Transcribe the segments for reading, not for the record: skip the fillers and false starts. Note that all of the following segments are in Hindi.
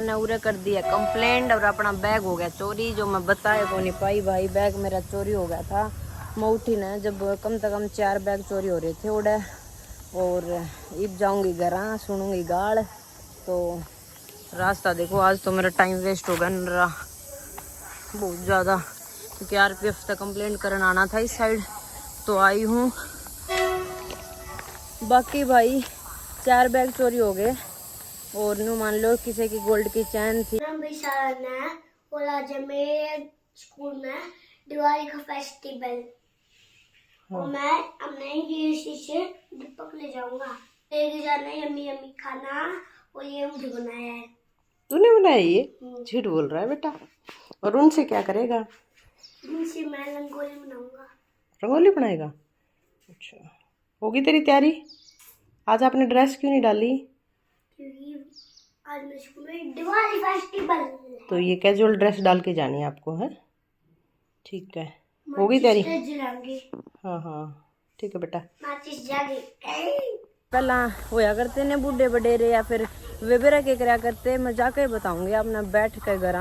मैंने उरे कर दिया कंप्लेंट और अपना बैग हो गया चोरी। जो मैं बताया को नहीं पाई भाई, बैग मेरा चोरी हो गया था। मैं उठी ना जब कम से कम 4 बैग चोरी हो रहे थे उड़े। और अब जाऊंगी घर, सुनूंगी गाल। तो रास्ता देखो, आज तो मेरा टाइम वेस्ट होगा मेरा बहुत ज़्यादा, क्योंकि आरपीएफ तक कंप्लेंट करने आना था इस साइड। तो आई हूँ। बाकी भाई 4 बैग चोरी हो गए। और नो मान लो किसी की गोल्ड की चैन थी। और आज मेरे स्कूल में दिवाली का फेस्टिवल। और मैं अपने ये से दीपक ले जाऊंगा। लेके जाना यम्मी यम्मी खाना, और ये मुझे बनाया है। तूने बनाया ये? झूठ बोल रहा है बेटा। और उनसे क्या करेगा? उनसे मैं रंगोली बनाऊंगा। रंगोली बनाएगा? अच्छा, होगी तेरी तैयारी? आज आपने ड्रेस क्यों नहीं डाली? क्योंकि आज मेरे स्कूल में दिवाली फेस्टिवल है। तो ये कैजुअल ड्रेस डाल के जानी है आपको, है? ठीक है, होगी तैयारी? हाँ हाँ ठीक है बेटा। पहला होया करते ने बूढ़े बडेरे या फिर वेबेरा के करा करते। मैं जाके बताऊंगी अपना बैठ कर घर।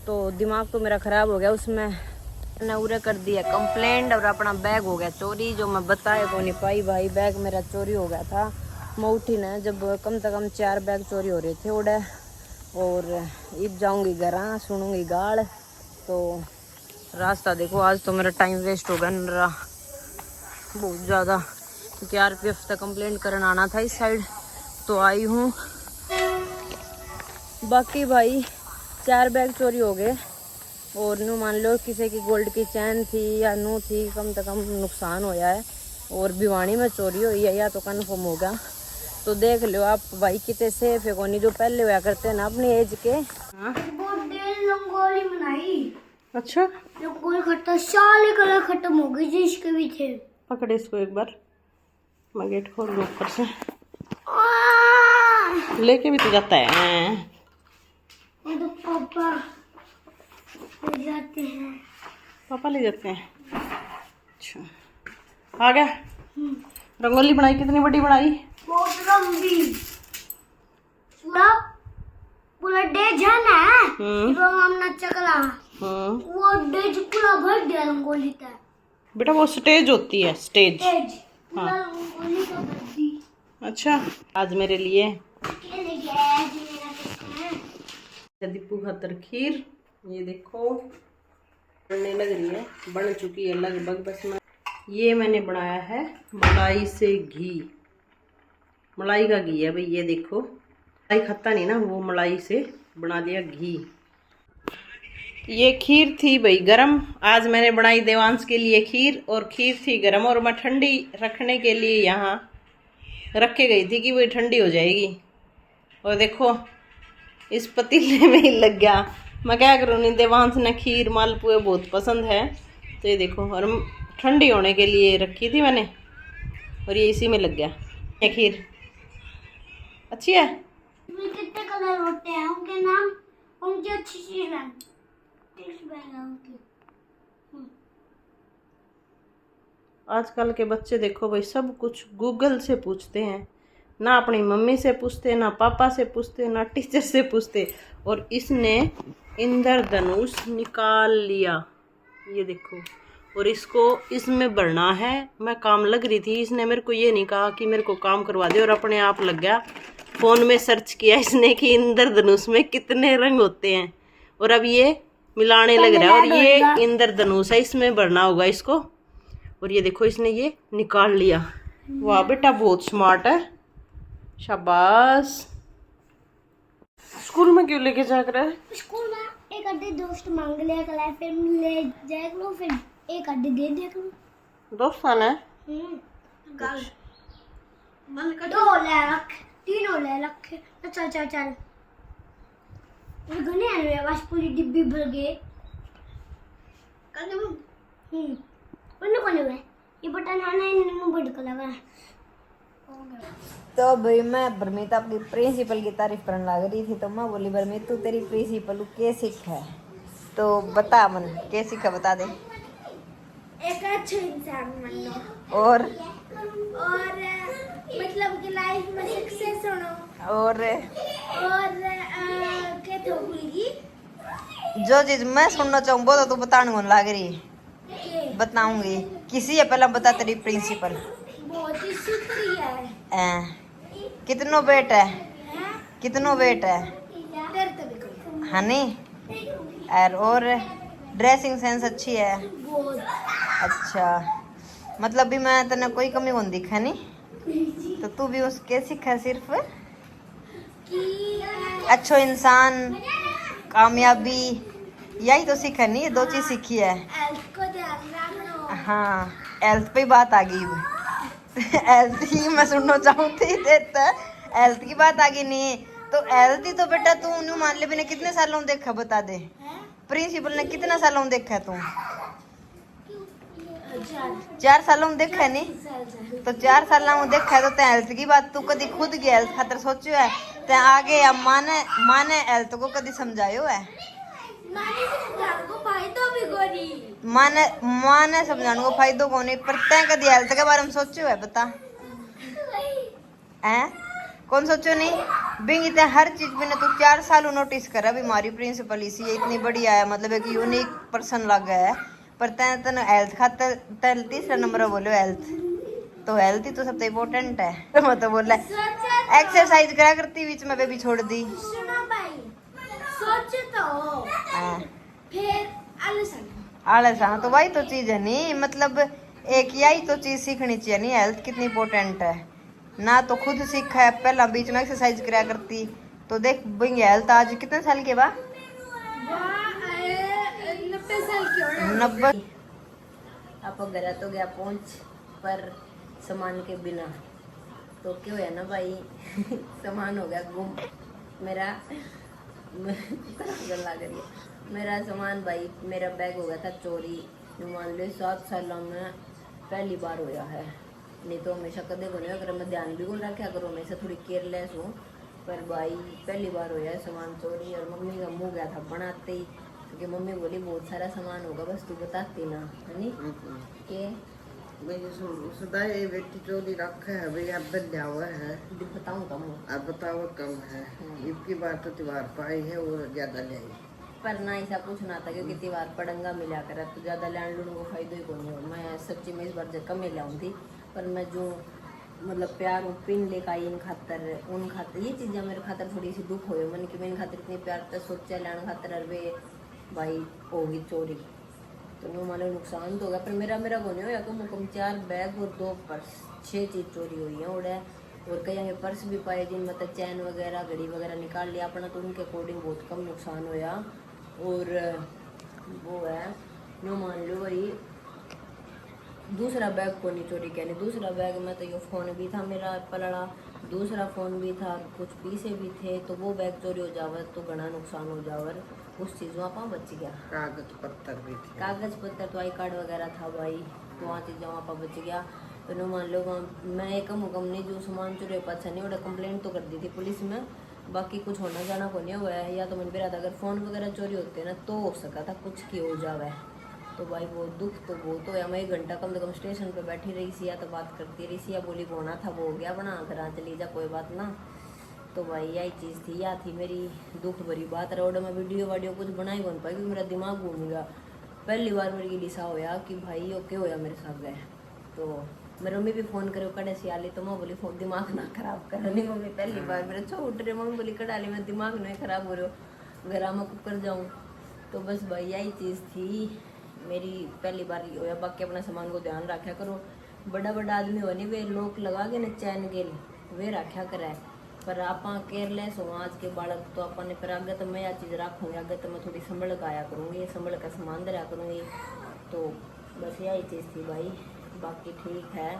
तो दिमाग तो मेरा खराब हो गया उसमें। मैंने उरे कर दिया कंप्लेंट और अपना बैग हो गया चोरी। जो मैं बताया को नहीं पाई भाई, बैग मेरा चोरी हो गया था। मैं उठी ना जब कम से कम 4 बैग चोरी हो रहे थे उड़े। और अब जाऊंगी घर, सुनूंगी गाल। तो रास्ता देखो, आज तो मेरा टाइम वेस्ट होगा मेरा बहुत ज़्यादा, क्योंकि आरपीएफ तक कंप्लेंट करने आना था इस साइड। तो आई हूँ। बाकी भाई 4 बैग चोरी हो गए। और नो मान लो किसी की गोल्ड की चैन थी या नू थी, कम से कम नुकसान होया है। और भिवानी में चोरी हुई है या तो कन्फर्म होगा। तो देख लो आप भाई कितने सेफ है कोनी। जो पहले हुआ करते हैं ना अपने एज के। रंगोली बनाई। अच्छा, रंगोली खत्म, सारे कलर खत्म हो गए जिसके भी थे। पकड़े इसको एक बार, मैं गेट खोल दूँ ऊपर से। लेके भी तो जाता है। तो पापा ले जाते हैं। पापा ले जाते हैं? अच्छा, आ गया। रंगोली बनाई, कितनी बड़ी बनाई? बहुत लंबी। पूरा डेज है ना, वो हमने चकला वो डेज पूरा भर दिया रंगोली का। बेटा वो स्टेज होती है, स्टेज। पूरा रंगोली का भर दी। अच्छा, आज मेरे लिए दीपू खातर खीर। ये देखो बनने लग रही है, बन चुकी है लगभग। बस मैं ये मैंने बनाया है मलाई से घी। मलाई का घी है भाई, ये देखो। मलाई खाता नहीं ना, वो मलाई से बना दिया घी। ये खीर थी भाई गरम। आज मैंने बनाई देवांश के लिए खीर, और खीर थी गरम। और मैं ठंडी रखने के लिए यहाँ रख के गई थी कि वो ठंडी हो जाएगी। और देखो इस पतीले में ही लग गया। मैं क्या करूँ, नहीं देवांश ने खीर मालपुए बहुत पसंद है। तो ये देखो, और ठंडी होने के लिए रखी थी मैंने, और ये इसी में लग गया। ये खीर अच्छी है। कितने कलर होते हैं, उनके नाम, उनकी अच्छी चीज है। आजकल के बच्चे देखो भाई, सब कुछ गूगल से पूछते हैं। ना अपनी मम्मी से पूछते, ना पापा से पूछते, ना टीचर से पूछते। और इसने इंद्रधनुष निकाल लिया, ये देखो। और इसको इसमें भरना है। मैं काम लग रही थी, इसने मेरे को ये नहीं कहा कि मेरे को काम करवा दे, और अपने आप लग गया। फ़ोन में सर्च किया इसने कि इंद्रधनुष में कितने रंग होते हैं, और अब ये मिलाने लग रहा है। और ये इंद्रधनुष है, इसमें भरना होगा इसको। और ये देखो इसने ये निकाल लिया। वाह बेटा, बहुत स्मार्ट है, शाबाश। स्कूल में क्यों लेके जा रहा है? स्कूल में एक आधे दोस्त मांग लिया कल, फिर ले जाए करो, फिर एक आधे दे दिया करो। दोस्त आना है? दो ले रख, तीनों ले रखे। चल चल चल, घने आने बस पूरी डिब्बी भर गए। ये बटन है ना, इनमें बड़ का लगा है। तो भाई मैं बरमीत अपनी प्रिंसिपल की तारीफ करने लग रही थी। तो मैं बोली बरमीत तू तेरी प्रिंसिपल के सीख है, तो बता मन के सीखा, बता दे। एक अच्छा इंसान बनना, और मतलब कि लाइफ में सक्सेस होना, और क्या तो बोलेगी जो चीज मैं सुनना चाहूँ वो तो तू बताने को लाग रही बताऊंगी किसी है पहला बता तेरी प्रिंसिपल बहुत ही शुक्रिया कितनो वेट है है कितनो वेट है डर तभी करो हनी और ड्रेसिंग सेंस अच्छी है बहुत अच्छा मतलब भी मैं तेने कोई कमी कौन दिखा नहीं तो तू भी उसके सीखा सिर्फ कि अच्छो इंसान कामयाबी यही तो सीखा नहीं ये दो चीज सीखी है हेल्थ को ध्यान रखना हाँ हेल्थ पे बात आ गई हेल्थ ही मैं सुनना चाहूँगी देता हेल्थ की बात आ गई नहीं तो हेल्थ ही तो बेटा तू न्यू मान ले बिना कितने सालों देखा बता दे है प्रिंसिपल ने कितना सालों देखा है तू चार 4 सालों देखा है नहीं साल तो 4 सालों देखा है तो ते हेल्थ की बात तू कदी खुद की हेल्थ खातर सोचो है ते आगे या माने माने हेल्थ को कदी समझायो है नानी से जान को भाई तो भी गोरी माने माने समझाने को फायदो को नहीं पर तैं कदी हेल्थ के बारे में सोचो है बता हैं कौन सोचो नहीं बिंग ते हर चीज में तू 4 साल नोटिस कर अभी हमारी प्रिंसिपल इसी है इतनी बढ़िया है मतलब एक यूनिक पर्सन लगा है पर तैं तेन हेल्थ खातर तैं तीसरा नंबर बोलो हेल्थ तो हेल्थ ही तो सबसे इम्पोर्टेंट है तो मैं तो बोला एक्सरसाइज करा करती बीच में बेबी छोड़ दी सुनो भाई सोच तो हाँ। फिर आलसन आलस हाँ तो वही तो चीज है नहीं मतलब एक यही तो चीज सीखनी चाहिए नहीं हेल्थ कितनी इम्पोर्टेंट है ना तो खुद सीखा है पहला बीच में एक्सरसाइज करा करती तो देख बिंग हेल्थ आज कितने साल के बाद 90 साल की हो 90 आप घर तो गया पहुंच पर सामान के बिना तो क्यों है ना भाई सामान हो गया गुम मेरा गला करिए मेरा सामान भाई मेरा बैग हो गया था चोरी मान लो 7 सालों में पहली बार होया है नहीं तो हमेशा कदे को नहीं अगर मैं ध्यान भी कौन रखा करो हमेशा थोड़ी केयरलेस हूँ पर भाई पहली बार होया है सामान चोरी और मम्मी का मुंह गया था बनाते ही क्योंकि मम्मी बोली बहुत सारा सामान होगा बस तू बताती ना है नी के सदा ये बेटी चोरी रखा है भाई अब बन हुआ है बताऊँ कम अब बताओ कम है इसकी बार तो त्योहार पाई है वो ज्यादा ले आई पर ना ऐसा कुछ ना था क्योंकि त्योहार पड़ंगा मिला कर तो ज़्यादा लैंड लून को फायदो ही कौन हो मैं सच्ची में इस बार जब कम ही लाऊँ थी पर मैं जो मतलब प्यार और पिन लेकर आई इन खातर उन खातर ये चीज़ें मेरे खातर थोड़ी सी दुख हो मन की मेरे खातर इतनी प्यार तक सोचा लैंड खातर अरे भाई होगी चोरी तो नो मानो नुकसान तो होगा पर मेरा को नहीं होया कम 4 बैग और 2 पर्स 6 चीज़ चोरी हुई है और कई आगे पर्स भी पाए जिन मतलब चैन वगैरह घड़ी वगैरह निकाल लिया अपना तो उनके अकॉर्डिंग बहुत कम नुकसान होया और वो है नो मान लो भाई दूसरा बैग को नहीं चोरी कहने दूसरा बैग में तो ये फ़ोन भी था मेरा पलड़ा दूसरा फ़ोन भी था कुछ पैसे भी थे तो वो बैग चोरी हो जावर तो घना नुकसान हो जावर उस चीज़ों आप बच गया कागज पत्थर भी थे कागज पत्तर तो आई कार्ड वगैरह था भाई तो वहाँ चीज़ें वहाँ बच गया तो नो मान लो मैं एक कम नहीं जो सामान चोरी हो पाचा नहीं वो कंप्लेंट तो कर दी थी पुलिस में बाकी कुछ होना जाना को नहीं हुआ है या तो मैंने था अगर फ़ोन वगैरह चोरी होते ना तो हो सका था कुछ की हो जावे तो भाई वो दुख तो बहुत हो मैं 1 घंटा कम से कम स्टेशन पे बैठी रही सी या तो बात करती रही सी या बोली होना था वो हो गया बना घर चली जा कोई बात ना तो भाई यही चीज़ थी या थी मेरी दुख भरी बात रोड में वीडियो कुछ बनाई बन पाई क्योंकि मेरा दिमाग घूम गया पहली बार मेरी लिसा होया कि भाई ओके होया मेरे साथ गए तो मेरी मम्मी भी फ़ोन करे कड़े से आली तो मैं बोली फोन दिमाग ना खराब कर नहीं मम्मी पहली बार मेरे छो उठ रहे मम्मी बोली कड़ा ली मैं दिमाग नहीं खराब हो रहा घर में कुकर जाऊँ तो बस भाई यही चीज़ थी मेरी पहली बार होया बाकी अपना सामान को ध्यान रखा करो बड़ा आदमी होने वे लोग लगा के न चैन गेल वे रखा करे पर आप केयरलेस हो आज के बालक तो अपने पर आगत मैं यह चीज़ रखूँगी आगत मैं थोड़ी संभल गाया करूँगी संभल का सामान दरा करूँगी तो बस यही चीज़ थी भाई बाकी ठीक है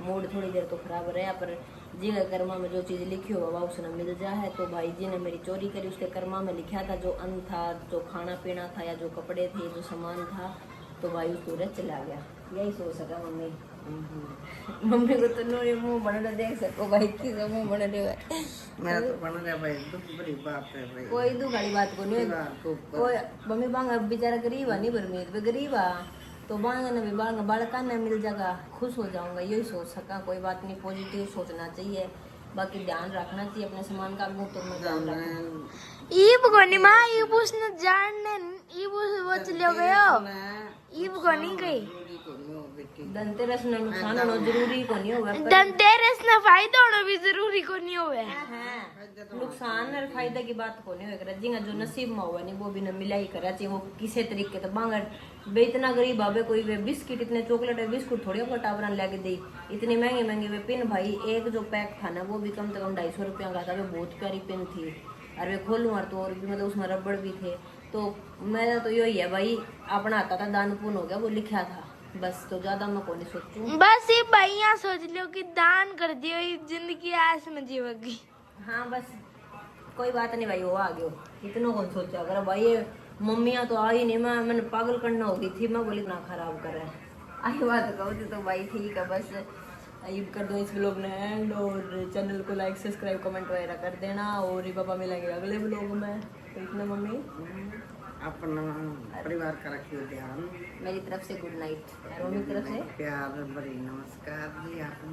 मूड थोड़ी देर तो खराब रहा पर जिनके कर्मा में जो चीज़ लिखी हो बाबा उसने मिल जा है तो भाई जी ने मेरी चोरी करी उसके कर्मा में लिखा था जो अन्न था जो खाना पीना था या जो कपड़े थे जो सामान था तो भाई उस सूरज चला गया यही सोच सका मम्मी मम्मी को तो नोरे मुंह बन रहा देख सको भाई की मुंह बन रहे है मेरा तो बन रहा भाई दुख भरी बात है भाई कोई दुख वाली बात को नहीं कोई मम्मी बांगा बेचारा गरीब है नहीं बरमीत गरीब है तो बांगा ने भी बालका ने मिल जाएगा खुश हो जाऊंगा यही सोच सका कोई बात नहीं पॉजिटिव सोचना चाहिए बाकी ध्यान रखना चाहिए अपने सामान का, वो तो मैं ध्यान रखूं। ई बगोनी माँ ई पूछना जानने ई पूछ वो चले गयो ई बगोनी गई धनतेरस में नुकसान होना जरूरी को नहीं होगा, धनतेरस ना फायदा होना भी जरूरी को नहीं होवे नुकसान और फायदा की बात को नहीं होगा। जिंगा जो नसीब में हुआ नहीं वो भी न मिला ही करा चाहिए, वो किसी तरीके तो बांगर बे इतना गरीब आवे कोई वे बिस्किट इतने चॉकलेट है बिस्कुट थोड़ी को टावरन लेके दी, इतनी महंगे महंगे वे पिन भाई, एक जो पैक था ना वो भी कम से कम 250 रुपया का था, वो बहुत प्यारी पिन थी। और वे खोलूँ और तो और भी मतलब उसमें रबड़ भी थे। तो मेरा तो यही है भाई, अपना आता था दान पुण्य हो गया वो लिखा था बस, तो ज्यादा मैं को नहीं सोचूं। बस ये भैया सोच लो कि दान कर दियो ये जिंदगी ऐस में जीवेगी। हाँ बस कोई बात नहीं भाई, वो आ गयो इतना कौन सोचा। अगर भाई ये मम्मियाँ तो आई नहीं, मैंने पागल करना होगी थी, मैं बोली ना खराब कर रहा है आई बात कहूँ थी। तो भाई ठीक है बस अब कर दो इस ब्लॉग ने एंड, और चैनल को लाइक सब्सक्राइब कमेंट वगैरह कर देना। और ये पापा मिलेंगे अगले ब्लॉग में। तो इतना मम्मी अपना परिवार का रखियो ध्यान। मेरी तरफ से गुड नाइट, मम्मी की तरफ से प्यार बड़ी नमस्कार जी। आप